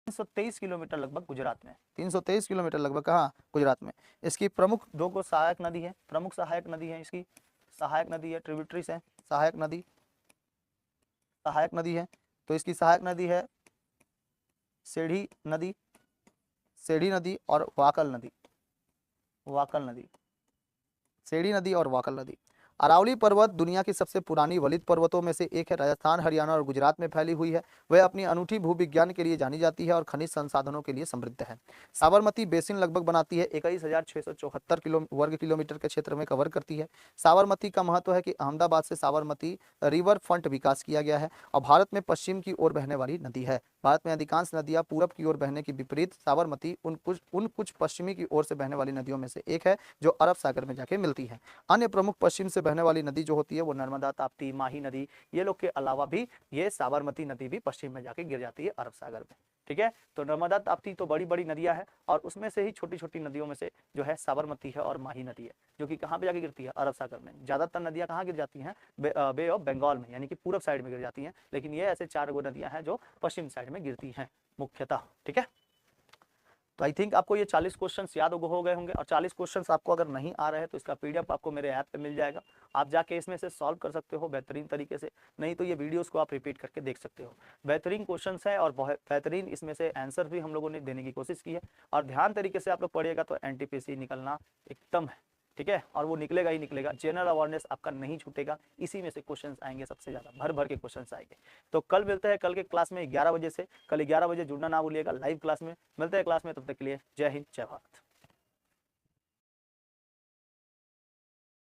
323 kilometre लगभग गुजरात में, 323 kilometre लगभग कहाँ, गुजरात में। इसकी प्रमुख दो को सहायक नदी है, प्रमुख सहायक नदी है इसकी, सहायक नदी है, ट्रिब्यूटरीज है, सहायक नदी, सहायक नदी है। तो इसकी सहायक नदी है सेढ़ी नदी, सेढ़ी नदी और वाकल नदी, वाकल नदी, सेढ़ी नदी और वाकल नदी। अरावली पर्वत दुनिया की सबसे पुरानी वलित पर्वतों में से एक है। राजस्थान, हरियाणा और गुजरात में फैली हुई है। वह अपनी अनूठी भूविज्ञान के लिए जानी जाती है और खनिज संसाधनों के लिए समृद्ध है। साबरमती बेसिन लगभग बनाती है 21,674 वर्ग किलोमीटर के क्षेत्र में कवर करती है। साबरमती का महत्व है कि अहमदाबाद से साबरमती रिवर फ्रंट विकास किया गया है और भारत में पश्चिम की ओर बहने वाली नदी है। भारत में अधिकांश नदियां पूरब की ओर बहने के विपरीत साबरमती उन कुछ पश्चिमी की ओर से बहने वाली नदियों में से एक है जो अरब सागर में जाके मिलती है। अन्य प्रमुख पश्चिम से बहने वाली नदी जो होती है वो नर्मदा, ताप्ती, माही नदी, ये लोग के अलावा भी ये साबरमती नदी भी पश्चिम में जाके गिर जाती है अरब सागर में। ठीक है, तो नर्मदा, ताप्ती तो बड़ी बड़ी नदियां हैं और उसमें से ही छोटी छोटी नदियों में से जो है साबरमती है और माही नदी है, जो कि कहाँ पे जाके गिरती है, अरब सागर में। ज्यादातर नदियां कहाँ गिर जाती हैं, बे ऑफ बंगाल में, यानी कि पूरब साइड में गिर जाती हैं, लेकिन ये ऐसे 4 गो नदियां हैं जो पश्चिम साइड में गिरती हैं मुख्यतः। ठीक है, तो आई थिंक आपको ये 40 क्वेश्चंस याद हो गए होंगे, और 40 क्वेश्चंस आपको अगर नहीं आ रहे हैं तो इसका पीडीएफ आपको मेरे ऐप पे मिल जाएगा, आप जाके इसमें से सॉल्व कर सकते हो बेहतरीन तरीके से। नहीं तो ये वीडियोस को आप रिपीट करके देख सकते हो। बेहतरीन क्वेश्चंस है और बहुत बेहतरीन इसमें से आंसर भी हम लोगों ने देने की कोशिश की है, और ध्यान तरीके से आप लोग पढ़िएगा तो एनटीपीसी निकलना एकदम है। ठीक है, और वो निकलेगा ही निकलेगा, जनरल अवेयरनेस आपका नहीं छूटेगा, इसी में से क्वेश्चंस आएंगे, सबसे ज्यादा भर भर के क्वेश्चंस आएंगे। तो कल मिलते हैं, कल के क्लास में 11 बजे से, कल 11 बजे जुड़ना ना भूलिएगा, लाइव क्लास में मिलते हैं क्लास में। तब तक के लिए जय हिंद, जय भारत।